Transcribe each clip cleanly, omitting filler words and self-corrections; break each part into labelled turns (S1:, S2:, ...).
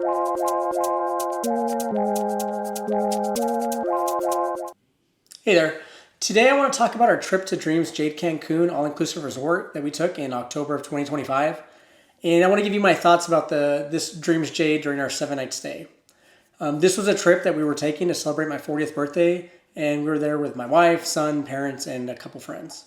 S1: Hey there. Today I want to talk about our trip to Dreams Jade Cancun all-inclusive resort that we took in October of 2025. And I want to give you my thoughts about this Dreams Jade during our 7-night stay. This was a trip that we were taking to celebrate my 40th birthday, and we were there with my wife, son, parents, and a couple friends.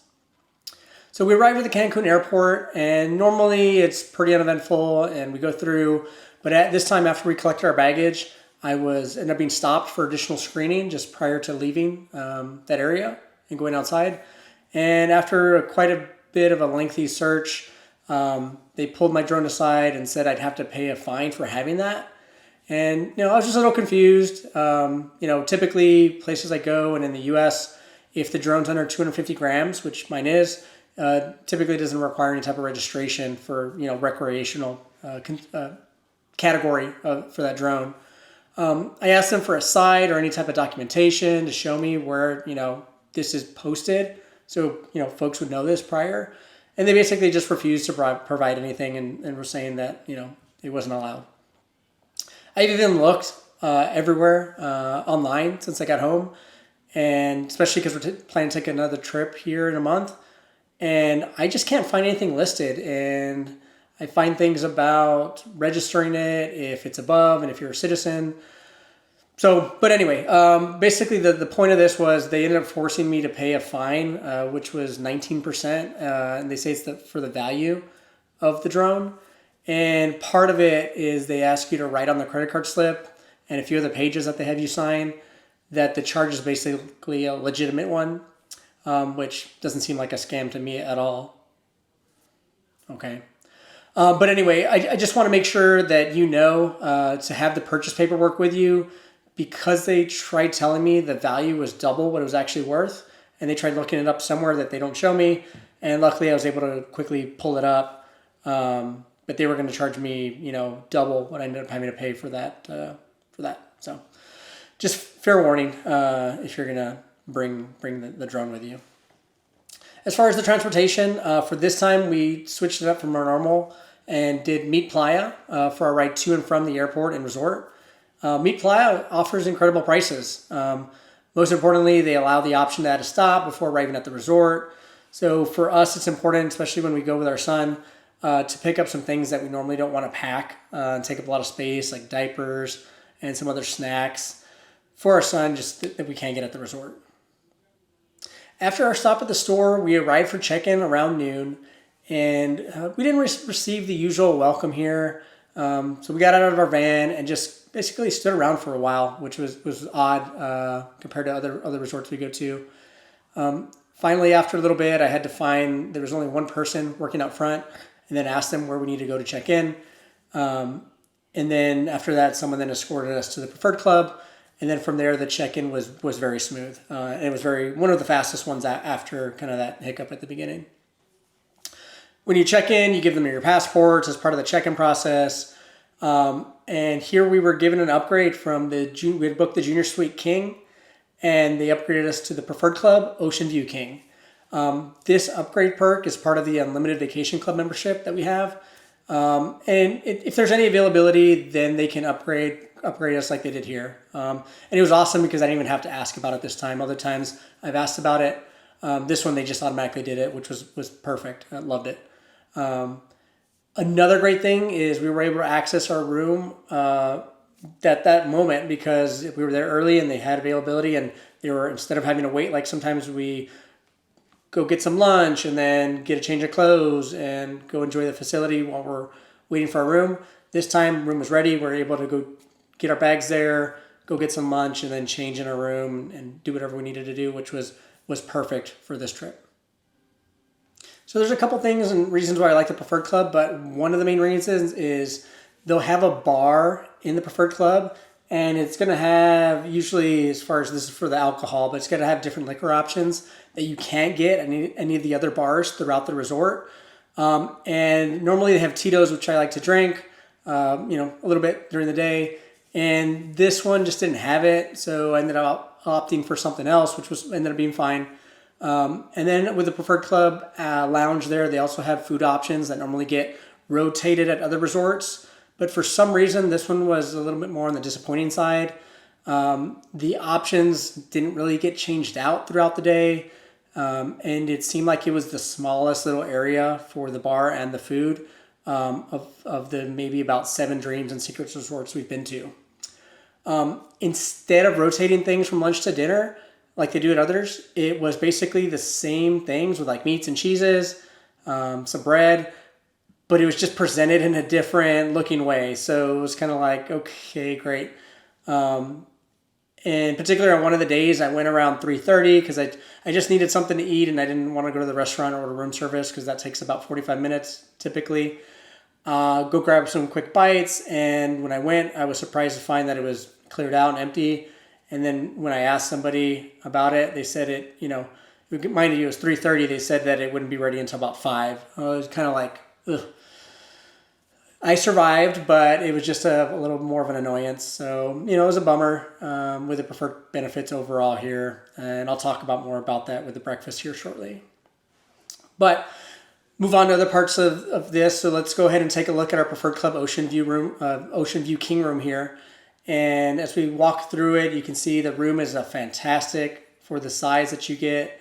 S1: So we arrived at the Cancun airport, and normally it's pretty uneventful, and we go through. But at this time, after we collected our baggage, ended up being stopped for additional screening just prior to leaving that area and going outside. And after quite a bit of a lengthy search, they pulled my drone aside and said I'd have to pay a fine for having that. And I was just a little confused. Typically places I go and in the U.S., if the drone's under 250 grams, which mine is, typically doesn't require any type of registration for recreational category for that drone. I asked them for a site or any type of documentation to show me where this is posted, so folks would know this prior, and they basically just refused to provide anything and were saying that it wasn't allowed. I've even looked everywhere online since I got home, and especially because we're planning to take another trip here in a month, and I just can't find anything listed. And I find things about registering it, if it's above, and if you're a citizen. But anyway, basically the point of this was they ended up forcing me to pay a fine, which was 19%, and they say it's for the value of the drone. And part of it is they ask you to write on the credit card slip and a few of the pages that they have you sign that the charge is basically a legitimate one, which doesn't seem like a scam to me at all. Okay. But anyway, I just want to make sure that to have the purchase paperwork with you, because they tried telling me the value was double what it was actually worth, and they tried looking it up somewhere that they don't show me, and luckily I was able to quickly pull it up, but they were going to charge me double what I ended up having to pay for that. So just fair warning if you're going to bring the drone with you. As far as the transportation, for this time we switched it up from our normal and did Meet Playa for our ride to and from the airport and resort. Meet Playa offers incredible prices. Most importantly, they allow the option to add a stop before arriving at the resort. So for us, it's important, especially when we go with our son, to pick up some things that we normally don't want to pack and take up a lot of space, like diapers and some other snacks for our son, just that we can't get at the resort. After our stop at the store, we arrived for check-in around noon, and we didn't receive the usual welcome here. So we got out of our van and just basically stood around for a while, which was odd compared to other resorts we go to. Finally, after a little bit, I had to there was only one person working out front, and then asked them where we need to go to check in. And then after that, someone then escorted us to the preferred club. And then from there, the check-in was very smooth. And it was one of the fastest ones after kind of that hiccup at the beginning. When you check in, you give them your passports as part of the check-in process. And here we were given an upgrade we had booked the Junior Suite King, and they upgraded us to the Preferred Club Ocean View King. This upgrade perk is part of the Unlimited Vacation Club membership that we have. And if there's any availability, then they can upgrade us like they did here. And it was awesome because I didn't even have to ask about it this time. Other times I've asked about it. This one, they just automatically did it, which was perfect. I loved it. Another great thing is we were able to access our room at that moment because we were there early and they had availability, and instead of having to wait, like sometimes we go get some lunch and then get a change of clothes and go enjoy the facility while we're waiting for our room. This time, room was ready. We're able to go get our bags there, go get some lunch, and then change in our room and do whatever we needed to do, which was perfect for this trip. So there's a couple things and reasons why I like the Preferred Club, but one of the main reasons is they'll have a bar in the Preferred Club, and it's going to have, usually as far as this is for the alcohol, but it's going to have different liquor options that you can't get at any of the other bars throughout the resort. And normally they have Tito's, which I like to drink, a little bit during the day. And this one just didn't have it, so I ended up opting for something else, which ended up being fine. And then with the Preferred Club lounge there, they also have food options that normally get rotated at other resorts. But for some reason, this one was a little bit more on the disappointing side. The options didn't really get changed out throughout the day. And it seemed like it was the smallest little area for the bar and the food of the maybe about 7 Dreams and Secrets resorts we've been to. Instead of rotating things from lunch to dinner, like they do at others, it was basically the same things with like meats and cheeses, some bread, but it was just presented in a different looking way. So it was kind of like, okay, great. In particular, on one of the days, I went around 3:30 because I just needed something to eat and I didn't want to go to the restaurant or order room service because that takes about 45 minutes typically. Go grab some quick bites, and when I went, I was surprised to find that it was cleared out and empty. And then when I asked somebody about it, they said mind you, it was 3:30. They said that it wouldn't be ready until about 5. I was kind of like, ugh. I survived, but it was just a little more of an annoyance. So, it was a bummer with the preferred benefits overall here. And I'll talk about more about that with the breakfast here shortly. But move on to other parts of this. So let's go ahead and take a look at our preferred club Ocean View King room here. And as we walk through it, you can see the room is fantastic for the size that you get.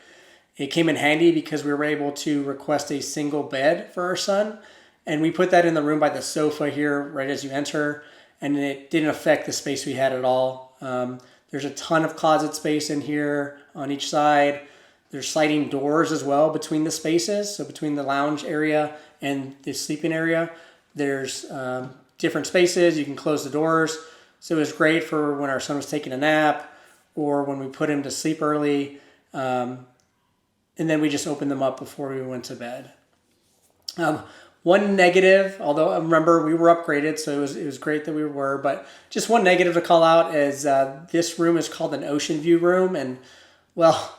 S1: It came in handy because we were able to request a single bed for our son. And we put that in the room by the sofa here right as you enter. And it didn't affect the space we had at all. There's a ton of closet space in here on each side. There's sliding doors as well between the spaces. So between the lounge area and the sleeping area, there's different spaces. You can close the doors. So it was great for when our son was taking a nap or when we put him to sleep early. And then we just opened them up before we went to bed. One negative, although remember we were upgraded, so it was great that we were, but just one negative to call out is this room is called an ocean view room. And well,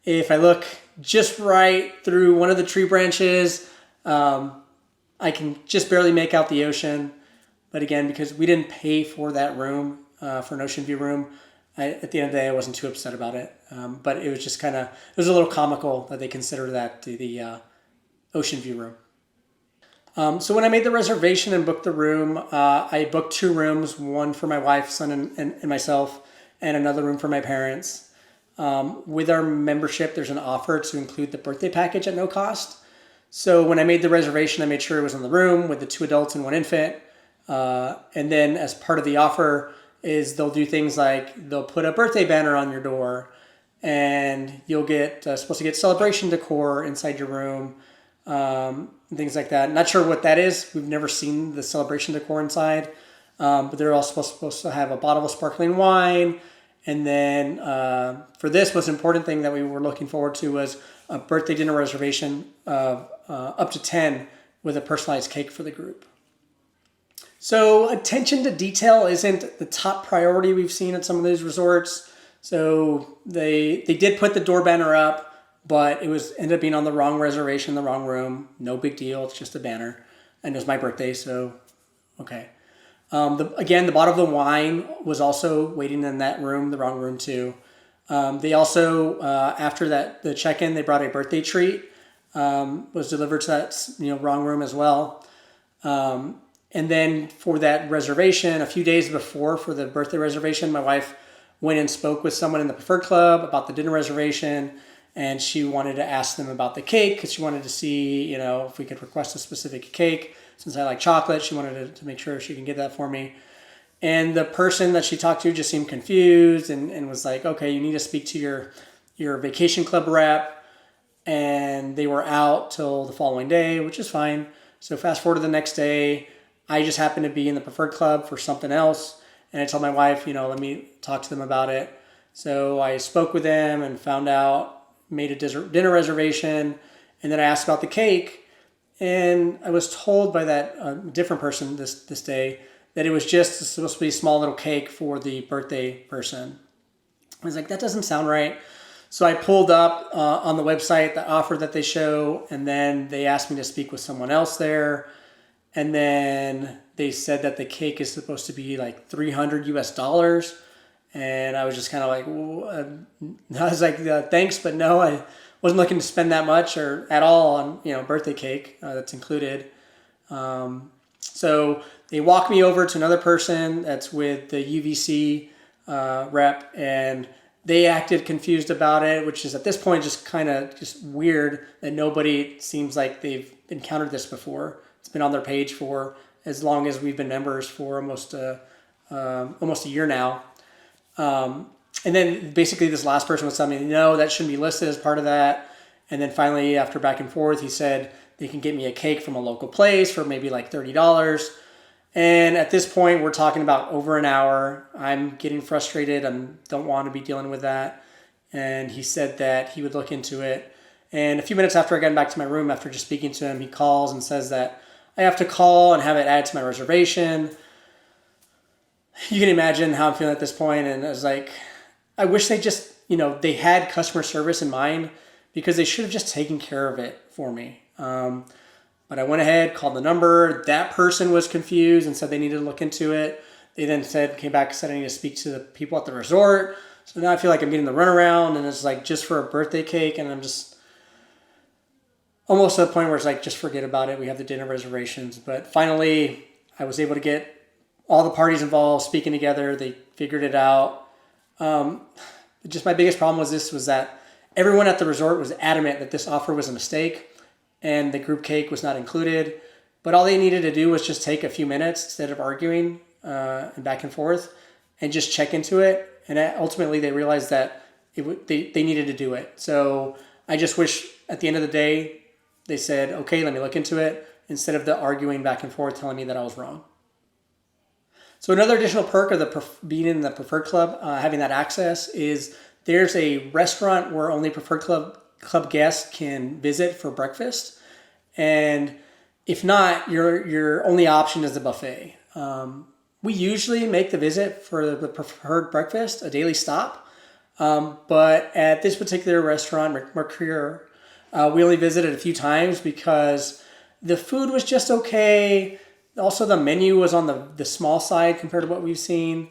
S1: if I look just right through one of the tree branches, I can just barely make out the ocean. But again, because we didn't pay for that room, for an ocean view room, at the end of the day, I wasn't too upset about it. But it was just it was a little comical that they consider that the ocean view room. So when I made the reservation and booked the room, I booked 2 rooms, one for my wife, son, and myself, and another room for my parents. With our membership, there's an offer to include the birthday package at no cost. So when I made the reservation, I made sure it was in the room with the 2 adults and 1 infant. And then as part of the offer is they'll do things like they'll put a birthday banner on your door, and you'll get supposed to get celebration decor inside your room. And things like that. Not sure what that is. We've never seen the celebration decor inside. But they're all supposed to have a bottle of sparkling wine. And then for this, most important thing that we were looking forward to was a birthday dinner reservation of up to 10 with a personalized cake for the group. So attention to detail isn't the top priority we've seen at some of these resorts. So they did put the door banner up, but it ended up being on the wrong reservation, the wrong room. No big deal. It's just a banner. And it was my birthday, so okay. The bottle of the wine was also waiting in that room, the wrong room too. They also, after the check-in, they brought a birthday treat. Was delivered to that wrong room as well. And then for that reservation, a few days before for the birthday reservation, my wife went and spoke with someone in the Preferred Club about the dinner reservation. And she wanted to ask them about the cake because she wanted to see, if we could request a specific cake. Since I like chocolate, she wanted to make sure she can get that for me. And the person that she talked to just seemed confused and was like, okay, you need to speak to your vacation club rep. And they were out till the following day, which is fine. So fast forward to the next day, I just happened to be in the Preferred Club for something else. And I told my wife, let me talk to them about it. So I spoke with them and found out, made a dinner reservation, and then I asked about the cake, and I was told by that different person this day that it was just supposed to be a small little cake for the birthday person. I was like, that doesn't sound right. So I pulled up on the website the offer that they show, and then they asked me to speak with someone else there, and then they said that the cake is supposed to be like $300 US. And I was just kind of like, I was like, thanks, but no, I wasn't looking to spend that much or at all on, birthday cake that's included. So they walk me over to another person that's with the UVC rep, and they acted confused about it, which is at this point just kind of just weird that nobody seems like they've encountered this before. It's been on their page for as long as we've been members, for almost a year now. And then basically this last person was telling me, no, that shouldn't be listed as part of that. And then finally, after back and forth, he said they can get me a cake from a local place for maybe like $30. And at this point, we're talking about over an hour. I'm getting frustrated. I don't want to be dealing with that. And he said that he would look into it. And a few minutes after I got back to my room, after just speaking to him, he calls and says that I have to call and have it added to my reservation. You can imagine how I'm feeling at this point. And I was like, I wish they just, they had customer service in mind, because they should have just taken care of it for me. But I went ahead, called the number. That person was confused and said they needed to look into it. They then came back and said I need to speak to the people at the resort. So now I feel like I'm getting the runaround, and it's like just for a birthday cake, and I'm just almost to the point where it's like, just forget about it. We have the dinner reservations. But finally, I was able to get all the parties involved speaking together. They figured it out. Just my biggest problem was that everyone at the resort was adamant that this offer was a mistake and the group cake was not included. But all they needed to do was just take a few minutes instead of arguing and back and forth, and just check into it. And ultimately they realized that they needed to do it. So I just wish at the end of the day, they said, okay, let me look into it, instead of the arguing back and forth telling me that I was wrong. So another additional perk of being in the Preferred Club, having that access, is there's a restaurant where only Preferred Club guests can visit for breakfast. And if not, your only option is the buffet. We usually make the visit for the preferred breakfast a daily stop. But at this particular restaurant, Mercure, we only visited a few times because the food was just okay. Also, the menu was on the small side compared to what we've seen.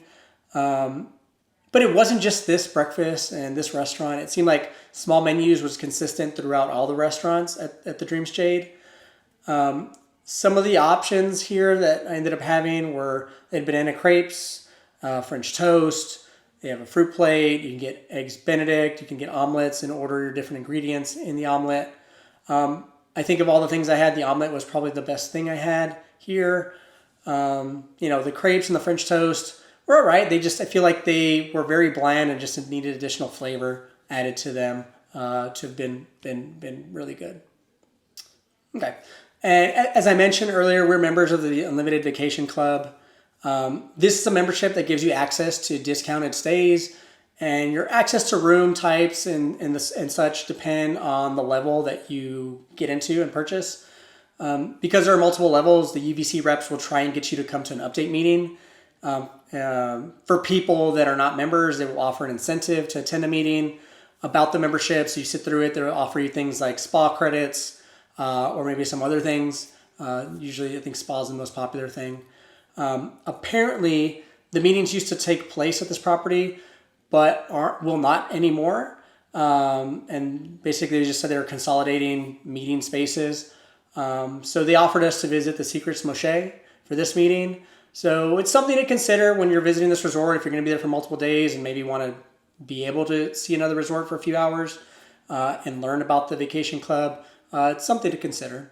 S1: But it wasn't just this breakfast and this restaurant. It seemed like small menus was consistent throughout all the restaurants at the Dreams Jade. Some of the options here that I ended up having they had banana crepes, French toast. They have a fruit plate. You can get eggs Benedict. You can get omelets and order your different ingredients in the omelet. I think of all the things I had, the omelet was probably the best thing I had here. The crepes and the French toast were all right. I feel like they were very bland and just needed additional flavor added to them to have been really good. Okay. And as I mentioned earlier, we're members of the Unlimited Vacation Club. This is a membership that gives you access to discounted stays, and your access to room types and such depend on the level that you get into and purchase. Because there are multiple levels, the UVC reps will try and get you to come to an update meeting. For people that are not members, they will offer an incentive to attend a meeting about the membership. So you sit through it, they'll offer you things like spa credits or maybe some other things. Usually I think spa is the most popular thing. Apparently, the meetings used to take place at this property, but will not anymore. And basically, they just said they were consolidating meeting spaces. So they offered us to visit the Secrets Moshe for this meeting. So it's something to consider when you're visiting this resort, if you're going to be there for multiple days and maybe want to be able to see another resort for a few hours and learn about the vacation club. It's something to consider.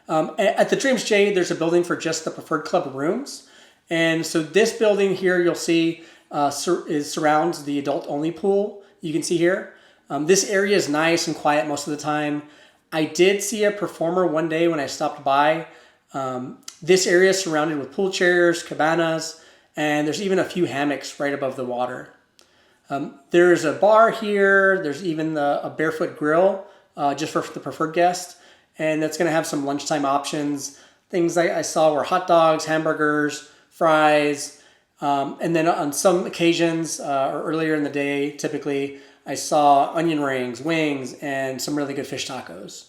S1: At the Dreams Jade, there's a building for just the Preferred Club rooms. And so this building here, you'll see, surrounds the adult-only pool. You can see here. This area is nice and quiet most of the time. I did see a performer one day when I stopped by. This area is surrounded with pool chairs, cabanas, and there's even a few hammocks right above the water. There's a bar here. There's even a barefoot grill just for the preferred guest. And that's going to have some lunchtime options. Things I saw were hot dogs, hamburgers, fries. And then on some occasions, or earlier in the day, typically, I saw onion rings, wings, and some really good fish tacos.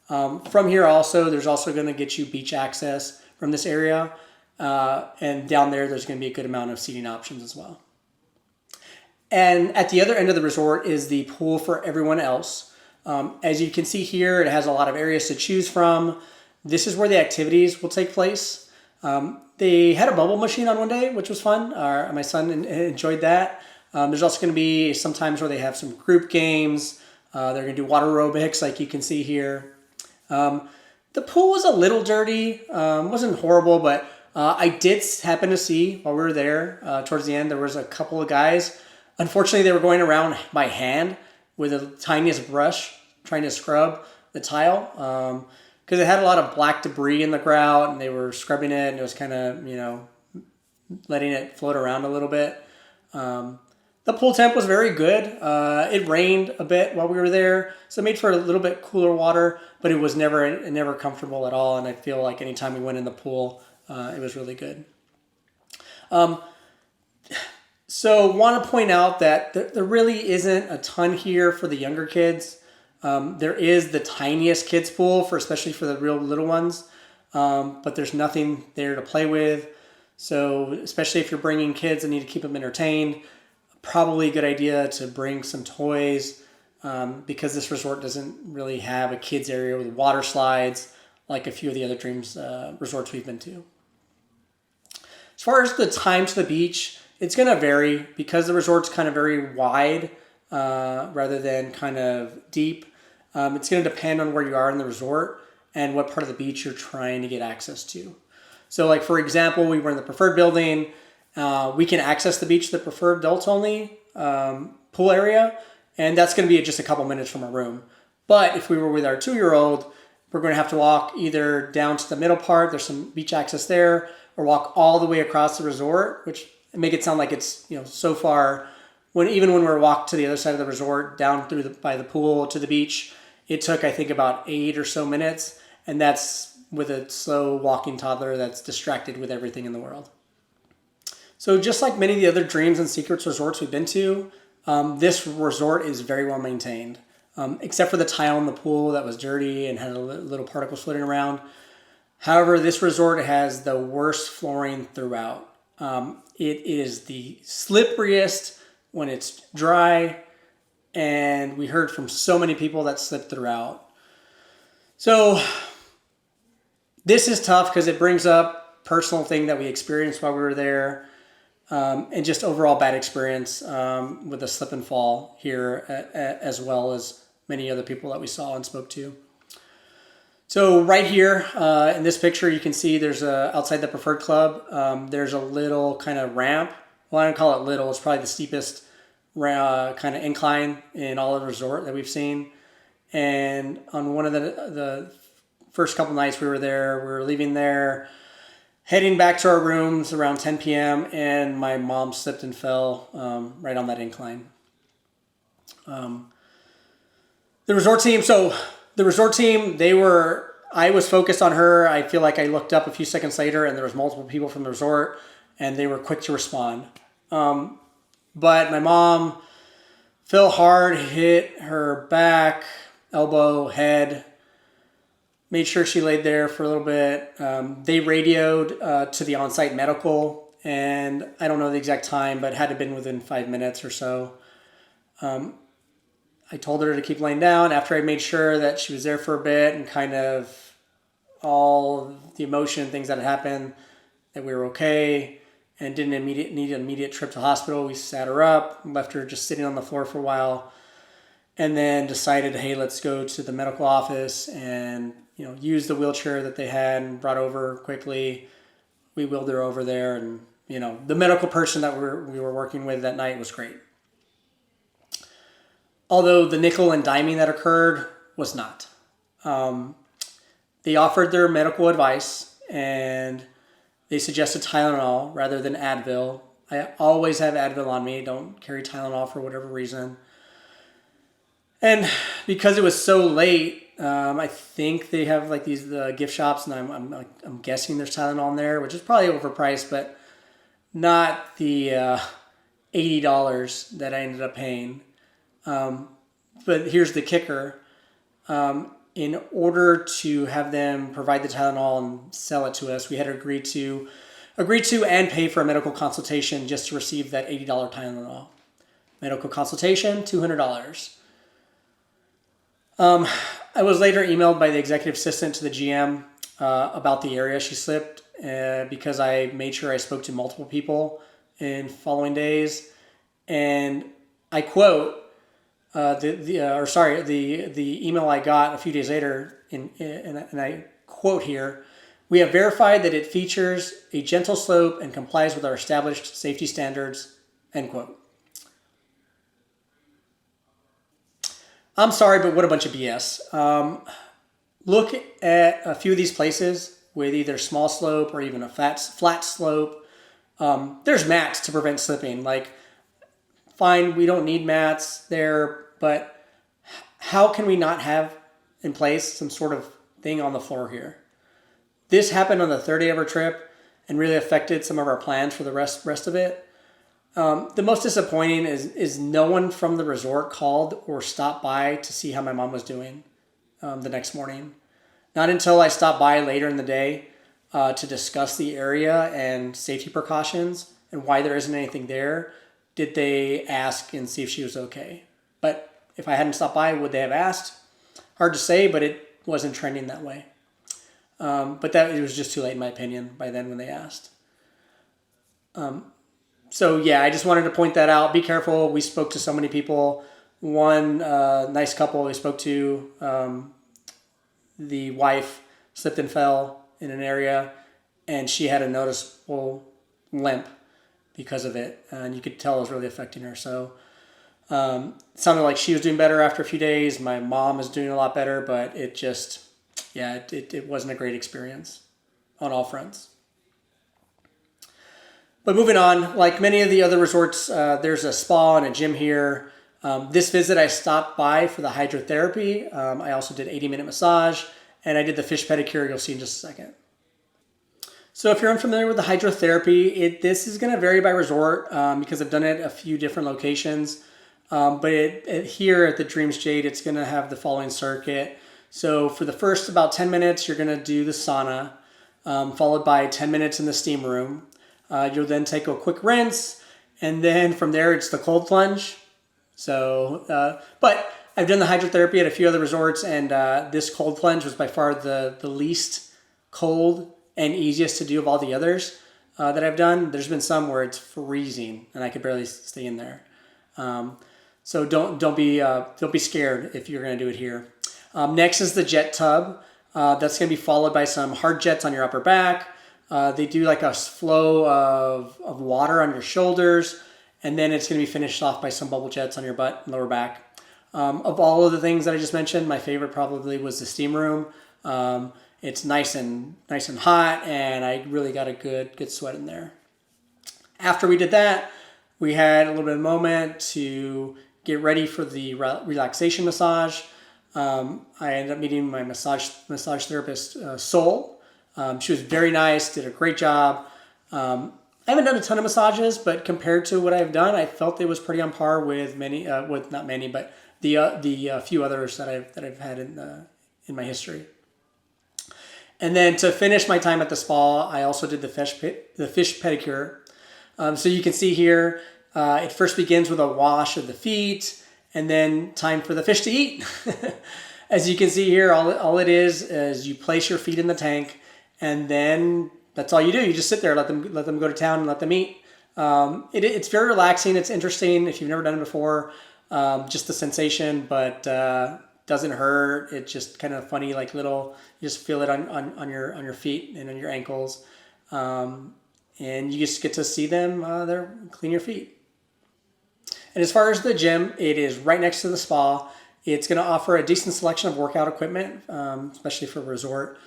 S1: From here also, there's also going to get you beach access from this area. And down there's going to be a good amount of seating options as well. And at the other end of the resort is the pool for everyone else. As you can see here, it has a lot of areas to choose from. This is where the activities will take place. They had a bubble machine on one day, which was fun. My son enjoyed that. There's also going to be some times where they have some group games. They're going to do water aerobics like you can see here. The pool was a little dirty. Wasn't horrible, but I did happen to see while we were there towards the end, there was a couple of guys. Unfortunately, they were going around by hand with the tiniest brush trying to scrub the tile because it had a lot of black debris in the grout and they were scrubbing it and it was kind of, letting it float around a little bit. The pool temp was very good. It rained a bit while we were there, so it made for a little bit cooler water, but it was never comfortable at all. And I feel like anytime we went in the pool, it was really good. So want to point out that there really isn't a ton here for the younger kids. There is the tiniest kids pool especially for the real little ones, but there's nothing there to play with. So especially if you're bringing kids and need to keep them entertained, probably a good idea to bring some toys because this resort doesn't really have a kids area with water slides like a few of the other Dreams resorts we've been to. As far as the time to the beach, it's going to vary because the resort's kind of very wide rather than kind of deep. It's going to depend on where you are in the resort and what part of the beach you're trying to get access to. So like, for example, we were in the preferred building. We can access the beach, the preferred adults only pool area, and that's going to be just a couple minutes from our room. But if we were with our 2-year-old, we're going to have to walk either down to the middle part, there's some beach access there, or walk all the way across the resort, which make it sound like it's so far. Even when we walked to the other side of the resort, down by the pool to the beach, it took I think about 8 or so minutes, and that's with a slow walking toddler that's distracted with everything in the world. So just like many of the other Dreams and Secrets resorts we've been to, this resort is very well maintained, except for the tile in the pool that was dirty and had little particles floating around. However, this resort has the worst flooring throughout. It is the slipperiest when it's dry, and we heard from so many people that slipped throughout. So this is tough because it brings up personal thing that we experienced while we were there. And just overall bad experience with the slip and fall here, as well as many other people that we saw and spoke to. So right here in this picture, you can see there's outside the Preferred Club, there's a little kind of ramp. Well, I don't call it little. It's probably the steepest kind of incline in all of the resort that we've seen. And on one of the first couple nights we were there, we were leaving there, heading back to our rooms around 10 p.m. and my mom slipped and fell right on that incline. The resort team, I was focused on her. I feel like I looked up a few seconds later and there was multiple people from the resort and they were quick to respond. But my mom fell hard, hit her back, elbow, head, made sure she laid there for a little bit. They radioed to the on-site medical, and I don't know the exact time, but it had to have been within 5 minutes or so. I told her to keep laying down after I made sure that she was there for a bit and kind of all the emotion, things that had happened, that we were okay and didn't need an immediate trip to hospital. We sat her up, left her just sitting on the floor for a while, and then decided, hey, let's go to the medical office and use the wheelchair that they had and brought over quickly. We wheeled her over there, and the medical person that we were working with that night was great. Although the nickel and diming that occurred was not. They offered their medical advice and they suggested Tylenol rather than Advil. I always have Advil on me. Don't carry Tylenol for whatever reason. And because it was so late, I think they have like these gift shops, and I'm guessing there's Tylenol in there, which is probably overpriced, but not the $80 that I ended up paying. But here's the kicker. In order to have them provide the Tylenol and sell it to us, we had to agree to and pay for a medical consultation just to receive that $80 Tylenol. Medical consultation, $200. I was later emailed by the executive assistant to the GM about the area she slipped, because I made sure I spoke to multiple people in following days. And I quote the email I got a few days later, and I quote here: "We have verified that it features a gentle slope and complies with our established safety standards." End quote. I'm sorry, but what a bunch of BS. Look at a few of these places with either small slope or even a flat slope. There's mats to prevent slipping. Like, fine, we don't need mats there, but how can we not have in place some sort of thing on the floor here? This happened on the third day of our trip and really affected some of our plans for the rest of it. The most disappointing is no one from the resort called or stopped by to see how my mom was doing the next morning. Not until I stopped by later in the day to discuss the area and safety precautions and why there isn't anything there did they ask and see if she was okay. But if I hadn't stopped by, would they have asked? Hard to say, but it wasn't trending that way. But it was just too late in my opinion by then when they asked. So yeah, I just wanted to point that out. Be careful. We spoke to so many people. One nice couple we spoke to, the wife slipped and fell in an area, and she had a noticeable limp because of it, and you could tell it was really affecting her. So it sounded like she was doing better after a few days. My mom is doing a lot better, but it just, it wasn't a great experience on all fronts. But moving on, like many of the other resorts, there's a spa and a gym here. This visit, I stopped by for the hydrotherapy. I also did 80-minute massage, and I did the fish pedicure you'll see in just a second. So if you're unfamiliar with the hydrotherapy, this is going to vary by resort because I've done it at a few different locations. But here at the Dreams Jade, it's going to have the following circuit. So for the first about 10 minutes, you're going to do the sauna, followed by 10 minutes in the steam room. You'll then take a quick rinse, and then from there, it's the cold plunge. So, but I've done the hydrotherapy at a few other resorts, and this cold plunge was by far the least cold and easiest to do of all the others that I've done. There's been some where it's freezing and I could barely stay in there. So don't be scared if you're going to do it here. Next is the jet tub. That's going to be followed by some hard jets on your upper back. They do like a flow of water on your shoulders, and then it's going to be finished off by some bubble jets on your butt and lower back. Of all of the things that I just mentioned, my favorite probably was the steam room. It's nice and hot, and I really got a good sweat in there. After we did that, we had a little bit of a moment to get ready for the relaxation massage. I ended up meeting my massage therapist, Sol. She was very nice, did a great job. I haven't done a ton of massages, but compared to what I've done, I felt it was pretty on par with many, not many, but the few others that I've had in my history. And then to finish my time at the spa, I also did the fish pedicure. So you can see here, it first begins with a wash of the feet, and then time for the fish to eat. As you can see here, all it is you place your feet in the tank, and then that's all you do. You just sit there, let them go to town, and let them eat. It's very relaxing. It's interesting if you've never done it before. Just the sensation, but doesn't hurt. It's just kind of funny, like little. You just feel it on your feet and on your ankles, and you just get to see them there clean your feet. And as far as the gym, it is right next to the spa. It's going to offer a decent selection of workout equipment, especially for a resort.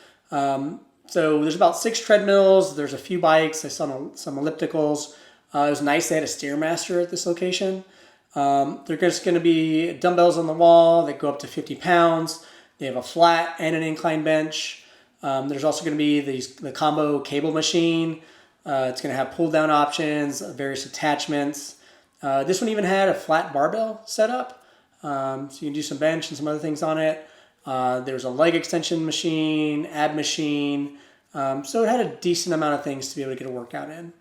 S1: So there's about 6 treadmills. There's a few bikes. I saw some ellipticals. It was nice. They had a Stairmaster at this location. There's just going to be dumbbells on the wall that go up to 50 pounds. They have a flat and an incline bench. There's also going to be the combo cable machine. It's going to have pull down options, various attachments. This one even had a flat barbell setup. So you can do some bench and some other things on it. There's a leg extension machine, ab machine. So it had a decent amount of things to be able to get a workout in.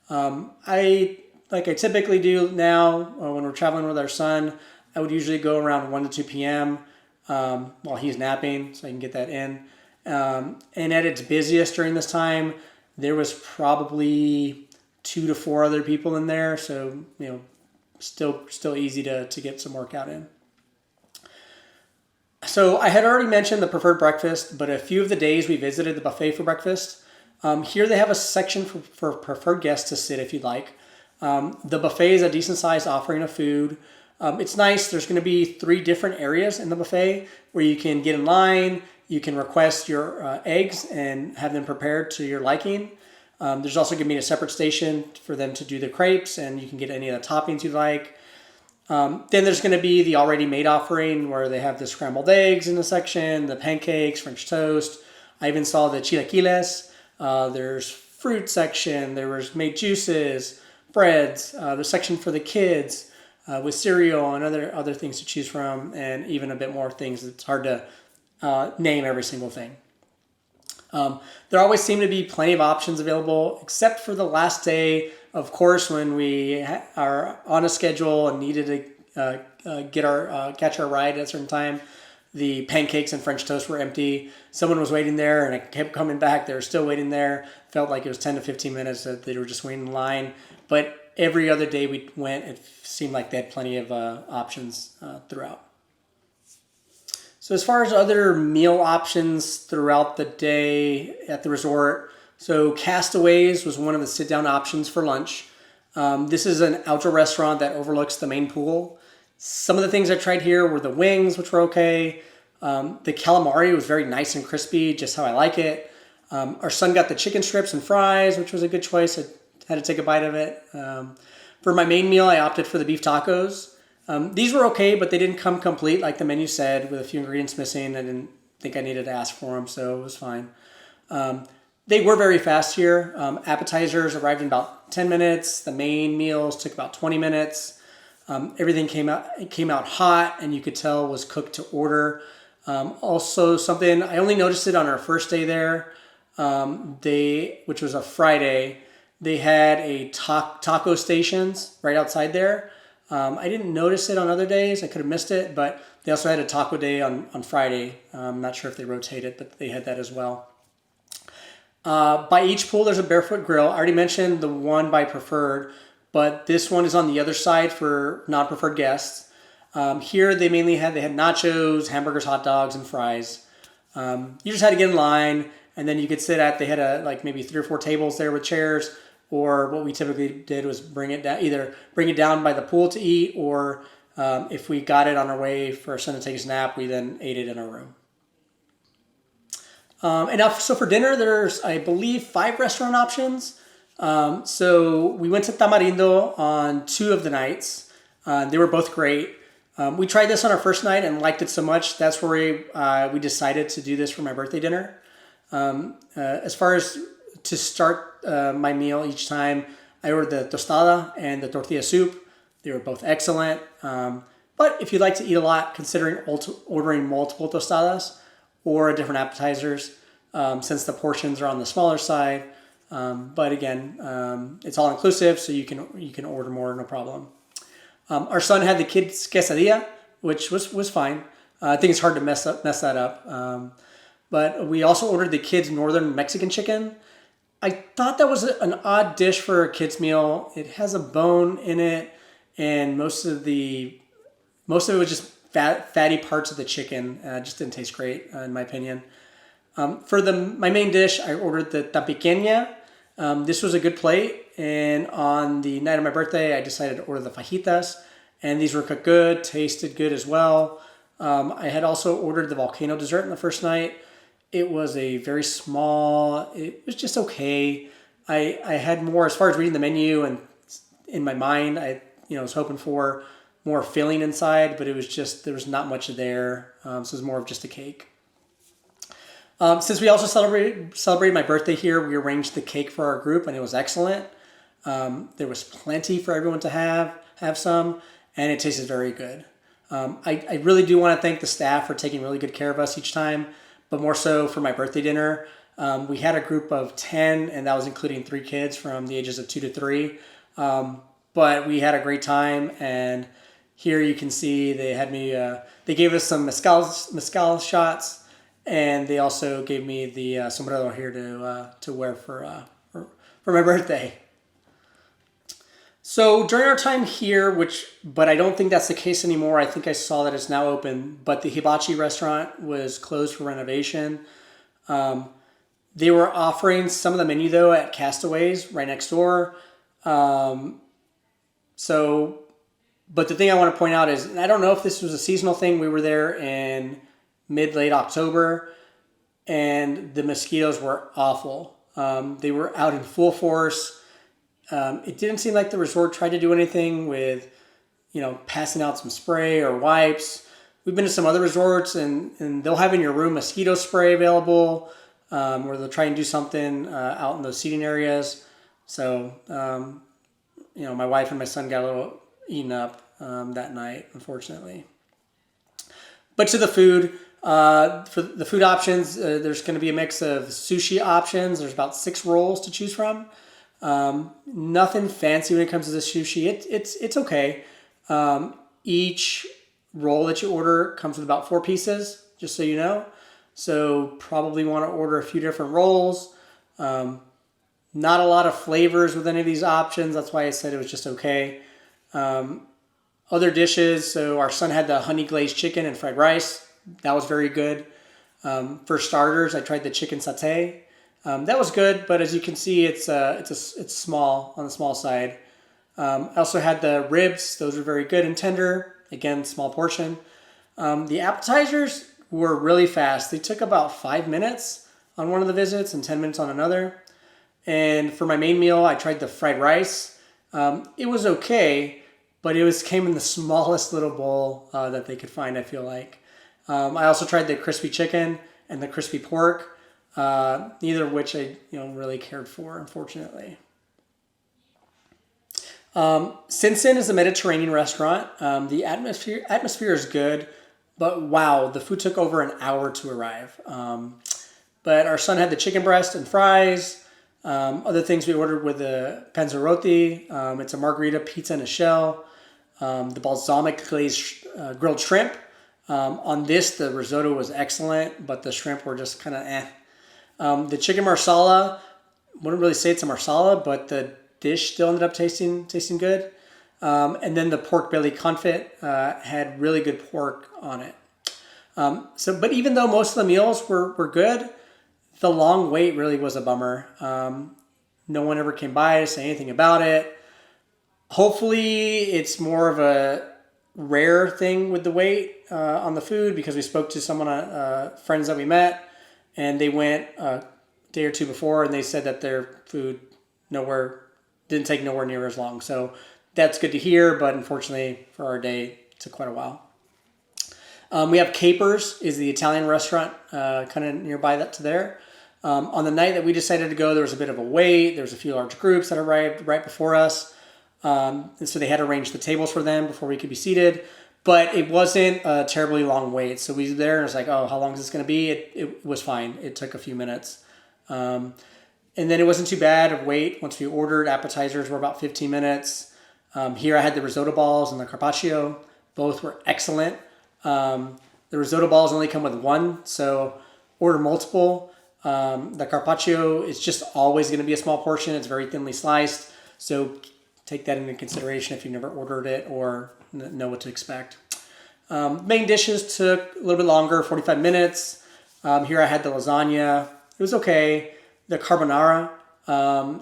S1: Like I typically do now when we're traveling with our son, I would usually go around 1 to 2 p.m. While he's napping, so I can get that in. And at its busiest during this time, There was probably 2 to 4 other people in there, so still easy to get some workout in. So I had already mentioned the preferred breakfast, but a few of the days we visited the buffet for breakfast. Here they have a section for preferred guests to sit if you'd like. The buffet is a decent sized offering of food. It's nice. There's going to be 3 different areas in the buffet where you can get in line. You can request your eggs and have them prepared to your liking. There's also going to be a separate station for them to do the crepes, and you can get any of the toppings you like. Then there's going to be the already made offering where they have the scrambled eggs in the section, the pancakes, French toast. I even saw the chilaquiles. There's fruit section. There was made juices, breads. The section for the kids with cereal and other things to choose from, and even a bit more things. It's hard to name every single thing. There always seem to be plenty of options available, except for the last day, of course, when we are on a schedule and needed to catch our ride at a certain time. The pancakes and French toast were empty. Someone was waiting there, and I kept coming back. They were still waiting there. Felt like it was 10 to 15 minutes that they were just waiting in line. But every other day we went, it seemed like they had plenty of options throughout. So as far as other meal options throughout the day at the resort, so Castaways was one of the sit-down options for lunch. This is an outdoor restaurant that overlooks the main pool. Some of the things I tried here were the wings, which were okay. The calamari was very nice and crispy, just how I like it. Our son got the chicken strips and fries, which was a good choice. I had to take a bite of it. For my main meal, I opted for the beef tacos. These were okay, but they didn't come complete like the menu said, with a few ingredients missing. I didn't think I needed to ask for them, so it was fine. They were very fast here. Appetizers arrived in about 10 minutes. The main meals took about 20 minutes. Everything came out hot, and you could tell was cooked to order. Also, something I only noticed it on our first day there, which was a Friday. They had a taco stations right outside there. I didn't notice it on other days. I could have missed it, but they also had a taco day on Friday. I'm not sure if they rotated, but they had that as well. By each pool, there's a barefoot grill. I already mentioned the one by preferred, but this one is on the other side for non-preferred guests. Here they had nachos, hamburgers, hot dogs, and fries. You just had to get in line, and then you could sit they had maybe 3 or 4 tables there with chairs, or what we typically did was either bring it down by the pool to eat, or if we got it on our way for our son to take his nap, we then ate it in our room. So for dinner, there's, I believe, 5 restaurant options. So we went to Tamarindo on 2 of the nights. They were both great. We tried this on our first night and liked it so much. That's where we decided to do this for my birthday dinner. As far as to start my meal each time, I ordered the tostada and the tortilla soup. They were both excellent. But if you'd like to eat a lot, considering ordering multiple tostadas or different appetizers, since the portions are on the smaller side. But again, it's all inclusive, so you can order more, no problem. Our son had the kids' quesadilla, which was fine. I think it's hard to mess that up. But we also ordered the kids' northern Mexican chicken. I thought that was an odd dish for a kid's meal. It has a bone in it, and most of it was just fatty parts of the chicken. Just didn't taste great, in my opinion. For my main dish, I ordered the tapiqueña. This was a good plate, and on the night of my birthday, I decided to order the fajitas, and these were cooked good, tasted good as well. I had also ordered the volcano dessert on the first night. It was a very small, it was just okay. I had more, as far as reading the menu, and in my mind, I was hoping for more filling inside, but it was just, there was not much there, so it was more of just a cake. Since we also celebrated my birthday here, we arranged the cake for our group, and it was excellent. There was plenty for everyone to have some, and it tasted very good. I really do want to thank the staff for taking really good care of us each time, but more so for my birthday dinner. We had a group of 10, and that was including 3 kids from the ages of 2 to 3. But we had a great time, and here you can see they had me. They gave us some mezcal shots, and they also gave me the sombrero here to wear for for my birthday. So during our time here, but I don't think that's the case anymore. I think I saw that it's now open, but the hibachi restaurant was closed for renovation. They were offering some of the menu though at Castaways right next door. But the thing I want to point out is, and I don't know if this was a seasonal thing. We were there in late October, and the mosquitoes were awful. They were out in full force. It didn't seem like the resort tried to do anything with, passing out some spray or wipes. We've been to some other resorts, and they'll have in your room mosquito spray available, or they'll try and do something out in those seating areas. So, my wife and my son got a little eaten up that night, unfortunately. But to the food, for the food options, there's going to be a mix of sushi options. There's about 6 rolls to choose from. Nothing fancy when it comes to the sushi. It's okay. Each roll that you order comes with about 4 pieces, just so you know. So probably want to order a few different rolls. Not a lot of flavors with any of these options. That's why I said it was just okay. Other dishes, so our son had the honey glazed chicken and fried rice. That was very good. For starters, I tried the chicken satay. That was good, but as you can see, it's small, on the small side. I also had the ribs. Those were very good and tender. Again, small portion. The appetizers were really fast. They took about 5 minutes on one of the visits and 10 minutes on another. And for my main meal, I tried the fried rice. It was okay, but it came in the smallest little bowl that they could find, I feel like. I also tried the crispy chicken and the crispy pork, neither of which I really cared for, unfortunately. Sinsen is a Mediterranean restaurant. The atmosphere is good, but wow, the food took over an hour to arrive. But our son had the chicken breast and fries. Other things we ordered with the panzerotti. It's a margarita pizza in a shell. The balsamic glazed grilled shrimp. On this, the risotto was excellent, but the shrimp were just kind of eh. The chicken marsala, wouldn't really say it's a marsala, but the dish still ended up tasting good. And then the pork belly confit had really good pork on it. But even though most of the meals were good, the long wait really was a bummer. No one ever came by to say anything about it. Hopefully it's more of a rare thing with the wait on the food, because we spoke to friends that we met, and they went a day or two before, and they said that their food didn't take nowhere near as long. So that's good to hear, but unfortunately for our day, it took quite a while. We have Capers, is the Italian restaurant kind of nearby to there. On the night that we decided to go, there was a bit of a wait. There was a few large groups that arrived right before us. And so they had to arrange the tables for them before we could be seated. But it wasn't a terribly long wait. So we were there and it was like, oh, how long is this going to be? It was fine. It took a few minutes. And then it wasn't too bad of wait. Once we ordered, appetizers were about 15 minutes. Here I had the risotto balls and the carpaccio. Both were excellent. The risotto balls only come with one, so order multiple. The carpaccio is just always going to be a small portion. It's very thinly sliced, so take that into consideration if you've never ordered it or know what to expect. Main dishes took a little bit longer, 45 minutes. Here I had the lasagna. It was okay. The carbonara,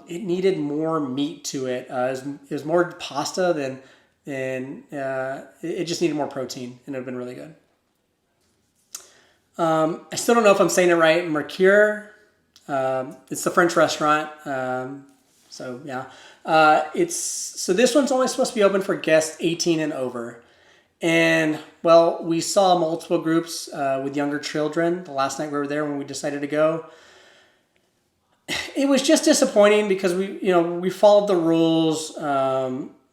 S1: it needed more meat to it. It was more pasta than it just needed more protein, and it would have been really good. I still don't know if I'm saying it right. Mercure. It's the French restaurant. So yeah. So this one's only supposed to be open for guests 18 and over. And well, we saw multiple groups with younger children the last night we were there when we decided to go. It was just disappointing because we followed the rules.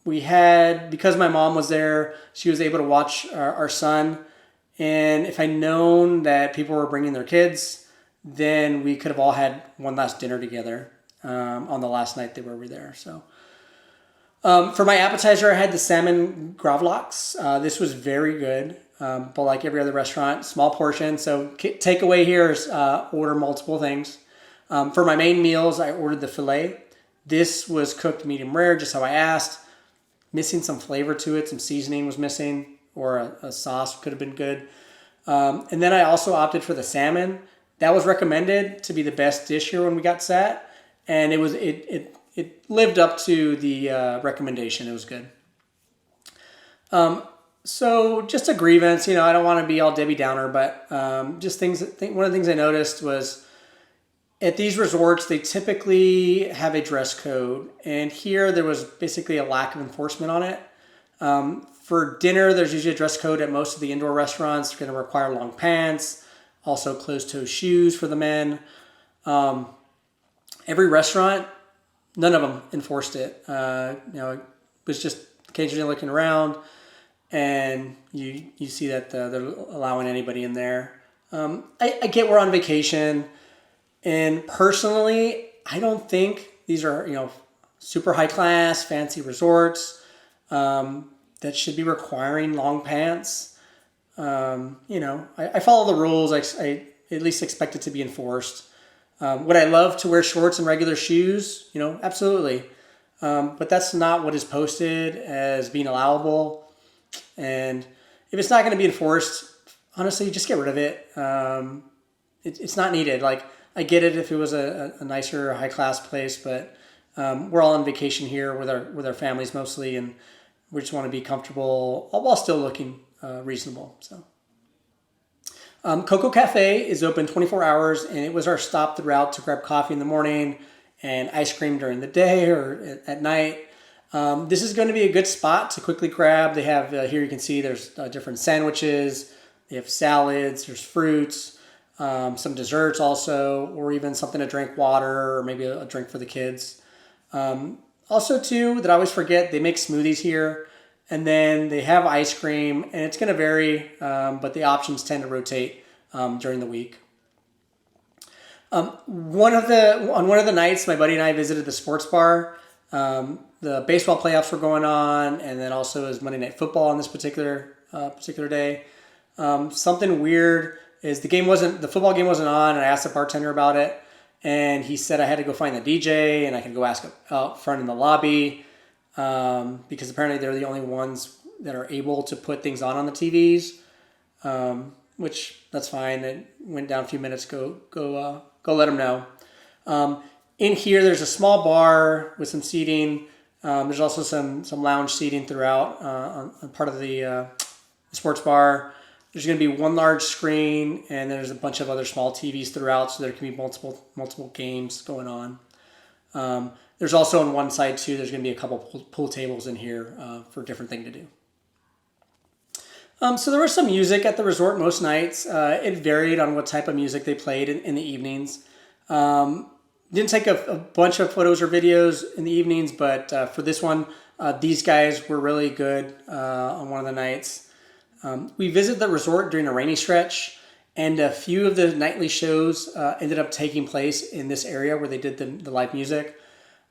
S1: Because my mom was there, she was able to watch our son. And if I'd known that people were bringing their kids, then we could have all had one last dinner together on the last night they were there. So for my appetizer, I had the salmon gravlax. This was very good, but like every other restaurant, small portion. So takeaway here is order multiple things. For my main meals, I ordered the filet This was cooked medium rare, just how I asked. Missing some flavor to it, some seasoning was missing, or a sauce could have been good. And then I also opted for the salmon. That was recommended to be the best dish here when we got sat, and it lived up to the recommendation. It was good. So just a grievance, I don't want to be all Debbie Downer, but just things. One of the things I noticed was at these resorts they typically have a dress code, and here there was basically a lack of enforcement on it. For dinner, there's usually a dress code at most of the indoor restaurants. They're going to require long pants, also closed-toe shoes for the men. Every restaurant, none of them enforced it. It was just occasionally looking around, and you see that they're allowing anybody in there. I get we're on vacation, and personally, I don't think these are super high class, fancy resorts that should be requiring long pants. I follow the rules. I at least expect it to be enforced. Would I love to wear shorts and regular shoes? Absolutely. But that's not what is posted as being allowable. And if it's not going to be enforced, honestly, just get rid of it. It's not needed. Like, I get it if it was a nicer, high class place, but we're all on vacation here with our families mostly, and we just want to be comfortable while still looking reasonable. So, Coco Café is open 24 hours, and it was our stop throughout to grab coffee in the morning and ice cream during the day or at night. This is going to be a good spot to quickly grab. They have here you can see there's different sandwiches. They have salads. There's fruits. Some desserts also, or even something to drink, water, or maybe a drink for the kids. Also, too, that I always forget, they make smoothies here, and then they have ice cream, and it's going to vary, but the options tend to rotate during the week. On one of the nights, my buddy and I visited the sports bar. The baseball playoffs were going on, and then also is Monday Night Football on this particular day. Something weird is the football game wasn't on, and I asked the bartender about it, and he said I had to go find the DJ, and I could go ask out front in the lobby, because apparently they're the only ones that are able to put things on the TVs, which that's fine. It went down a few minutes. Go let them know. In here, there's a small bar with some seating. There's also some lounge seating throughout on part of the sports bar. There's going to be one large screen, and there's a bunch of other small TVs throughout, so there can be multiple games going on. There's also on one side, too, there's going to be a couple pool tables in here for a different thing to do. So there was some music at the resort most nights. It varied on what type of music they played in the evenings. Didn't take a bunch of photos or videos in the evenings, but for this one, these guys were really good on one of the nights. We visited the resort during a rainy stretch, and a few of the nightly shows ended up taking place in this area where they did the live music.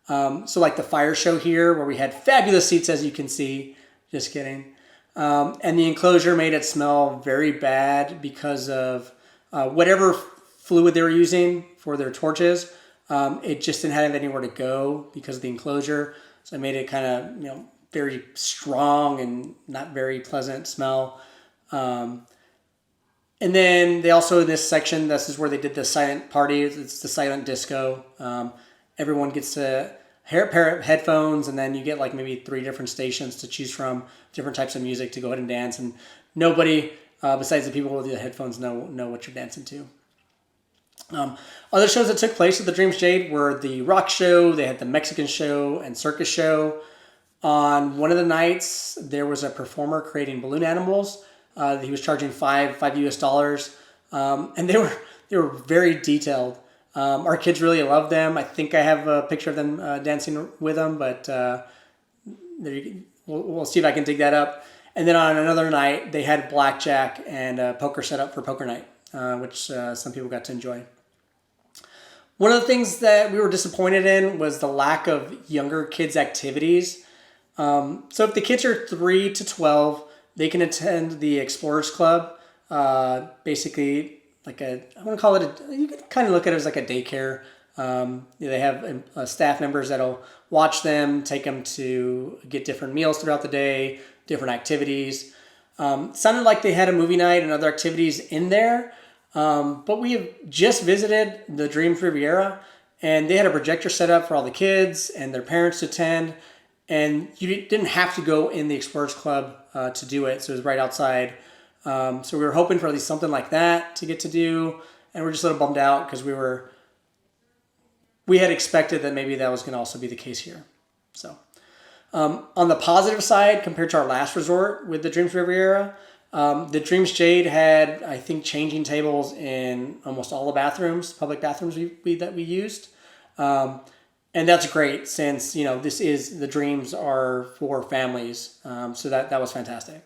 S1: So like the fire show here, where we had fabulous seats, as you can see. Just kidding. And the enclosure made it smell very bad because of whatever fluid they were using for their torches. It just didn't have anywhere to go because of the enclosure. So it made it kind of, very strong and not very pleasant smell. And then they also, in this section, this is where they did the silent party. It's the silent disco. Everyone gets a pair of headphones, and then you get like maybe 3 different stations to choose from, different types of music to go ahead and dance. And nobody, besides the people with the headphones, know what you're dancing to. Other shows that took place at the Dreams Jade were the rock show. They had the Mexican show and circus show. On one of the nights, there was a performer creating balloon animals. He was charging $5 US, and they were very detailed. Our kids really loved them. I think I have a picture of them dancing with them, but we'll see if I can dig that up. And then on another night, they had blackjack and poker set up for poker night, which some people got to enjoy. One of the things that we were disappointed in was the lack of younger kids' activities. So if the kids are 3 to 12, they can attend the Explorers Club. Basically, I want to call it you can kind of look at it as like a daycare They have staff members that'll watch them, take them to get different meals throughout the day, different activities. Sounded like they had a movie night and other activities in there. But we have just visited the Dreams Riviera, and they had a projector set up for all the kids and their parents to attend. And you didn't have to go in the Explorers Club to do it. So it was right outside. So we were hoping for at least something like that to get to do. And we're just a little bummed out because we had expected that maybe that was going to also be the case here. So on the positive side, compared to our last resort with the Dreams Riviera, the Dreams Jade had, I think, changing tables in almost all the bathrooms, public bathrooms that we used. And that's great since, the Dreams are for families. So that was fantastic.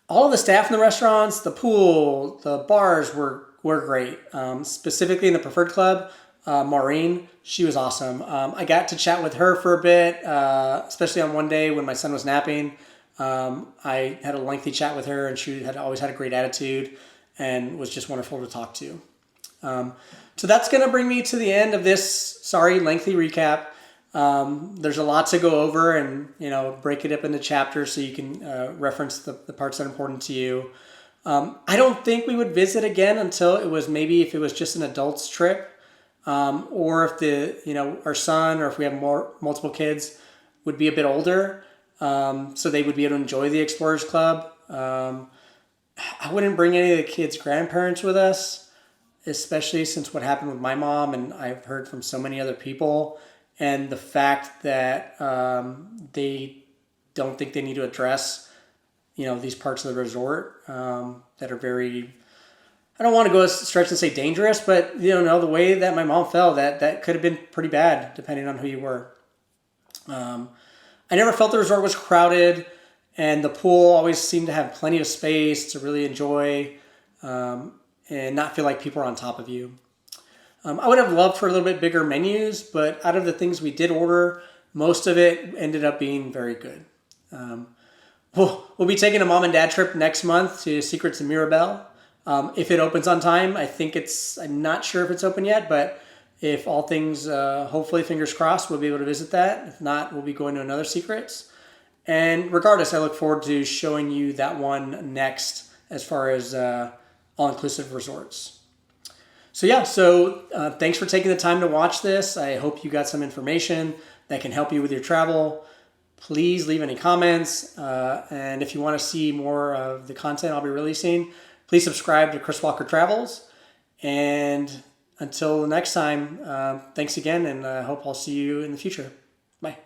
S1: All of the staff in the restaurants, the pool, the bars were great. Specifically in the Preferred Club, Maureen, she was awesome. I got to chat with her for a bit, especially on one day when my son was napping. I had a lengthy chat with her, and she had always had a great attitude and was just wonderful to talk to. So that's going to bring me to the end of this, lengthy recap. There's a lot to go over and, break it up into chapters so you can reference the parts that are important to you. I don't think we would visit again until if it was just an adult's trip, or if our son, or if we have multiple kids, would be a bit older, so they would be able to enjoy the Explorers Club. I wouldn't bring any of the kids' grandparents with us, especially since what happened with my mom, and I've heard from so many other people, and the fact that they don't think they need to address, these parts of the resort that are very, I don't want to go as stretch and say dangerous, but the way that my mom fell, that could have been pretty bad depending on who you were. I never felt the resort was crowded, and the pool always seemed to have plenty of space to really enjoy and not feel like people are on top of you. I would have loved for a little bit bigger menus, but out of the things we did order, most of it ended up being very good. We'll be taking a mom and dad trip next month to Secrets in Mirabel. If it opens on time, I'm not sure if it's open yet, but if all things, hopefully fingers crossed, we'll be able to visit that. If not, we'll be going to another Secrets. And regardless, I look forward to showing you that one next as far as all-inclusive resorts. So thanks for taking the time to watch this. I hope you got some information that can help you with your travel. Please leave any comments. And if you want to see more of the content I'll be releasing, please subscribe to Chris Walker Travels. And until next time, thanks again, and I hope I'll see you in the future. Bye.